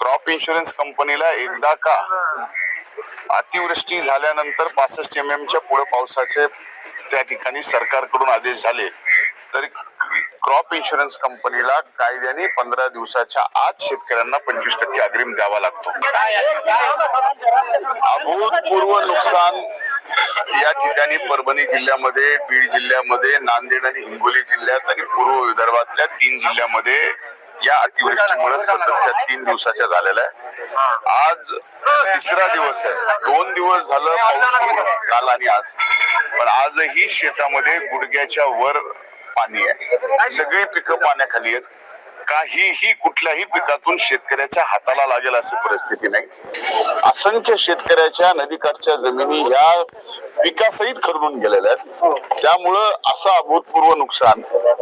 Crop insurance कंपनीला एकदा का अतिवृष्टी झाल्यानंतर 65 mm च्या पुढे पावसाचे त्या ठिकाणी सरकारकडून आदेश झाले तर क्रॉप इन्शुरन्स कंपनीला कायद्याने 15 दिवसाच्या आत शेतकऱ्यांना 25% अग्रिम द्यावा लागतो। अभूतपूर्व नुकसान या ठिकाणी परभणी जिल्ह्यामध्ये, बीड जिल्ह्यामध्ये, नांदेड आणि हिंगोली जिल्ह्यात आणि पूर्व विदर्भातल्या 3 जिल्ह्यामध्ये या अतिवृष्टीमुळे सततच्या 3 दिवसाच्या झालेल्या आहे। आज तिसरा दिवस आहे, 2 दिवस झालं पाऊस, काल आणि आज, पण आजही शेतामध्ये गुडघ्याच्या वर पाणी आहे। सगळी पिकं पाण्याखाली आहेत। काहीही कुठल्याही पिकातून शेतकऱ्याच्या हाताला लागेल अशी परिस्थिती नाही। असंख्य शेतकऱ्याच्या नदीकाठच्या जमिनी ह्या पिकासहित खरडून गेलेल्या आहेत। त्यामुळं असं अभूतपूर्व नुकसान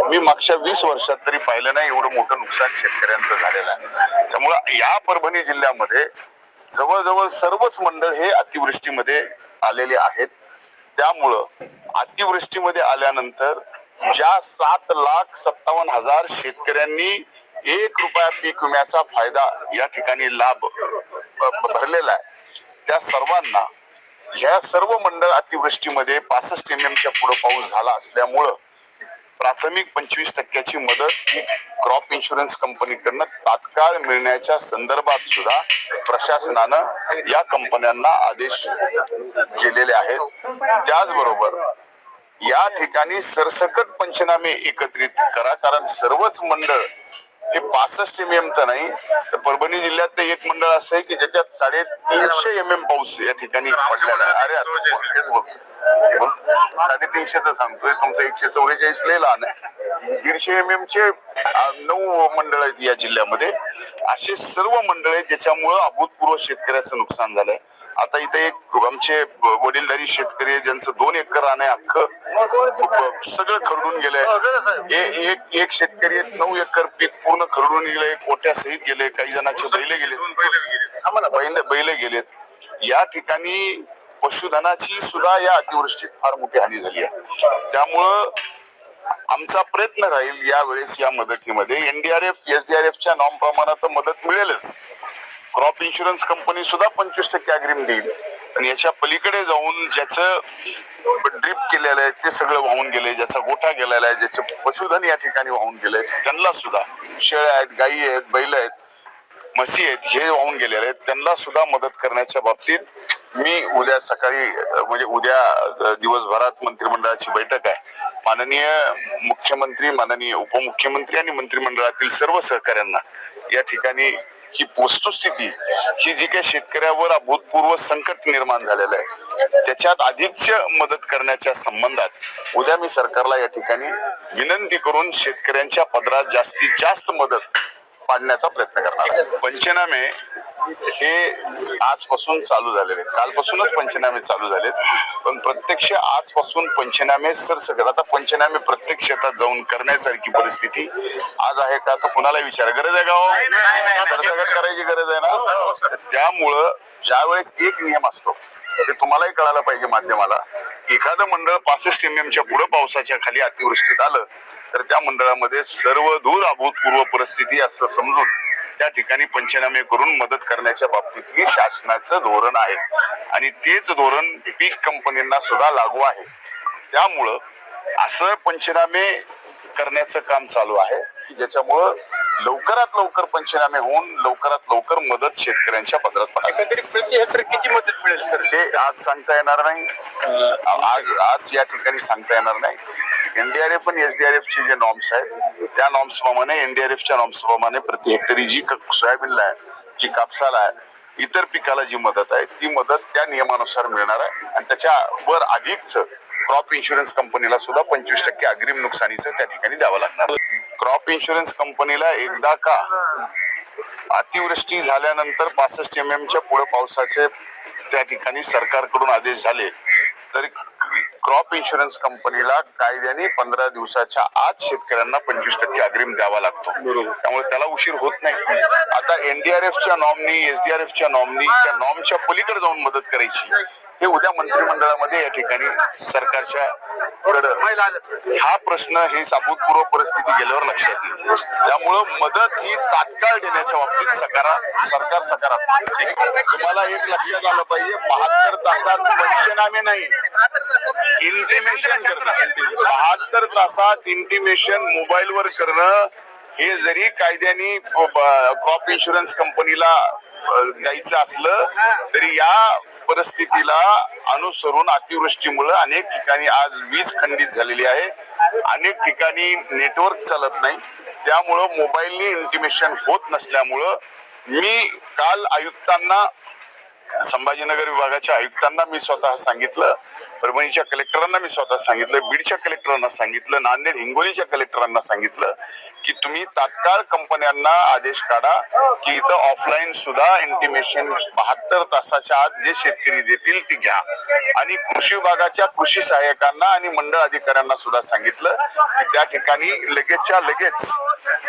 मी मागच्या 20 वर्षात तरी पाहिलं नाही, एवढं मोठं नुकसान शेतकऱ्यांचं झालेलं आहे। त्यामुळं या परभणी जिल्ह्यामध्ये जवळजवळ सर्वच मंडळ हे अतिवृष्टीमध्ये आलेले आहेत। त्यामुळं अतिवृष्टीमध्ये आल्यानंतर ज्या 7,57,000 शेतकऱ्यांनी 1 रुपया पीक विम्याचा फायदा या ठिकाणी लाभ भरलेला आहे, त्या सर्वांना ह्या सर्व मंडळ अतिवृष्टीमध्ये 65 mm च्या पुढे पाऊस झाला असल्यामुळं प्राथमिक 25% मदत ही क्रॉप इन्शुरन्स कंपनीकडनं तात्काळ मिळण्याच्या संदर्भात सुद्धा प्रशासनानं या कंपन्यांना आदेश केलेले आहेत। त्याचबरोबर या ठिकाणी सरसकट पंचनामे एकत्रित करा, कारण सर्वच मंडळ हे 65 mm तर नाही, तर परभणी जिल्ह्यात ते एक मंडळ असं आहे की ज्याच्यात 350 mm पाऊस या ठिकाणी पडलेला आहे। अरे 350 सांगतोय, तुमचं 144 लय लहान आहे। 150 mm चे 9 मंडळ आहेत या जिल्ह्यामध्ये। असे सर्व मंडळ आहेत ज्याच्यामुळे अभूतपूर्व शेतकऱ्याचं नुकसान झालंय। आता इथे एक आमचे वडीलधारी शेतकरी ज्यांचं 2 एकर रान आहे, अख्खं सगळं खरडून गेलंय। एक शेतकरी 9 एकर पीक पूर्ण खरडून गेले, कोट्या सहित गेले, काही जणांचे बैल गेले, बैल गेलेत। या ठिकाणी पशुधनाची सुद्धा या अतिवृष्टीत फार मोठी हानी झाली आहे। त्यामुळं आमचा प्रयत्न राहील यावेळेस या मदतीमध्ये एनडीआरएफ एसडीआरएफच्या नॉर्म प्रमाणात मदत मिळेलच। क्रॉप इन्शुरन्स कंपनी सुद्धा 25% अग्रिम देईल, आणि याच्या पलीकडे जाऊन ज्याचं ड्रिप केलेलं आहे ते सगळं वाहून गेले, ज्याचा गोठा गेलेला आहे, ज्याचं पशुधन या ठिकाणी वाहून गेलंय, त्यांना सुद्धा शेळ्या आहेत, गायी आहेत, बैल आहेत, म्हशी आहेत, हे वाहून गेलेले आहेत, त्यांना सुद्धा मदत करण्याच्या बाबतीत मी उद्या सकाळी म्हणजे उद्या दिवसभरात मंत्रिमंडळाची बैठक आहे। माननीय मुख्यमंत्री, माननीय उपमुख्यमंत्री आणि मंत्रिमंडळातील सर्व सहकाऱ्यांना या ठिकाणी ही वस्तुस्थिती, ही जी काही शेतकऱ्यावर अभूतपूर्व संकट निर्माण झालेलं आहे त्याच्यात अधिकच मदत करण्याच्या संबंधात उद्या मी सरकारला या ठिकाणी विनंती करून शेतकऱ्यांच्या पदरात जास्तीत जास्त मदत पाडण्याचा प्रयत्न करणार आहे। पंचनामे हे आजपासून चालू झालेले आहेत, कालपासूनच पंचनामे चालू झालेत, पण प्रत्यक्ष आजपासून पंचनामे सरसकट, आता पंचनामे प्रत्येक शेतात जाऊन करण्यासारखी परिस्थिती आज आहे का, तर कुणाला विचार गरज आहे का? सरसकट करायची गरज आहे ना। त्यामुळं ज्यावेळेस एक नियम असतो ते तुम्हालाही कळायला पाहिजे माध्यमाला, एखादं मंडळ 65 mm च्या पुढे पावसाच्या खाली अतिवृष्टीत आलं तर त्या मंडळामध्ये सर्वदूर अभूतपूर्व परिस्थिती असं समजून त्या ठिकाणी पंचनामे करून मदत करण्याच्या बाबतीतली शासनाचं धोरण आहे, आणि तेच धोरण पीक कंपनींना सुद्धा लागू आहे। त्यामुळं असं पंचनामे करण्याचं काम चालू आहे की ज्याच्यामुळं लवकरात लवकर पंचनामे होऊन लवकरात लवकर मदत शेतकऱ्यांच्या पदरात पडेल। प्रति हेक्टर किती मदत मिळेल सर? हे आज सांगता येणार नाही, आज या ठिकाणी सांगता येणार नाही। एनडीआरएफ आणि एसडीआरएफ चे जे नॉर्म्स आहेत त्या नॉर्म्स प्रमाणे, एनडीआरएफच्या नॉर्म्स प्रमाणे प्रति हेक्टरी जी सोयाबीनला आहे, जी कापसाला आहे, इतर पिकाला जी मदत आहे ती मदत त्या नियमानुसार मिळणार आहे, आणि त्याच्यावर अधिकच क्रॉप इन्शुरन्स कंपनीला सुद्धा 25% अग्रिम नुकसानीचं त्या ठिकाणी द्यावं लागणार। क्रॉप इन्शुरन्स कंपनीला एकदा का अतिवृष्टी झाल्यानंतर 65 mm च्या पुढे पावसाचे त्या ठिकाणी सरकारकडून आदेश झाले तर क्रॉप इन्शुरन्स कंपनीला कायद्याने 15 दिवसाच्या आत शेतकऱ्यांना 25% अग्रिम द्यावा लागतो। त्यामुळे त्याला उशीर होत नाही। आता एनडीआरएफच्या नॉर्मनी, एसडीआरएफच्या नॉर्मनी, त्या नॉर्मच्या पलीकडे जाऊन मदत करायची, हे उद्या मंत्रिमंडळामध्ये या ठिकाणी सरकारच्या महिला आल्या. हा प्रश्न ही अभूतपूर्व परिस्थिती गेल्यावर लक्षात येईल. त्यामुळं मदत ही तात्काळ देण्याच्या बाबतीत सरकार सकारात्मक आहे. तुम्हाला एक लक्षात आलं पाहिजे, 72 तासात पंचनामे नाही, इंटिमेशन करणं. 72 तासात इंटिमेशन मोबाईलवर करणं हे जरी कायद्याने क्रॉप इन्शुरन्स कंपनीला द्यायचं असलं तरी या परिस्थितीला अनुसरून अतिवृष्टीमुळे अनेक ठिकाणी आज वीज खंडित झालेली आहे, अनेक ठिकाणी नेटवर्क चालत नाही. त्यामुळं मोबाईलनी इंटिमेशन होत नसल्यामुळं मी काल आयुक्तांना, संभाजीनगर विभागाच्या आयुक्तांना मी स्वतः सांगितलं, परभणीच्या कलेक्टरांना मी स्वतः सांगितलं, बीडच्या कलेक्टरांना सांगितलं, नांदेड हिंगोलीच्या कलेक्टरांना सांगितलं की तुम्ही तात्काळ कंपन्यांना आदेश काढा की इथं ऑफलाईन सुद्धा इंटिमेशन 72 तासाच्या आत जे शेतकरी देतील ती घ्या. आणि कृषी विभागाच्या कृषी सहाय्यकांना आणि मंडळ अधिकाऱ्यांना सुद्धा सांगितलं की त्या ठिकाणी लगेचच्या लगेच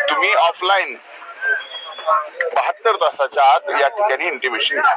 तुम्ही ऑफलाईन 72 तासाच्या आत या ठिकाणी इंटिमेशन घ्या.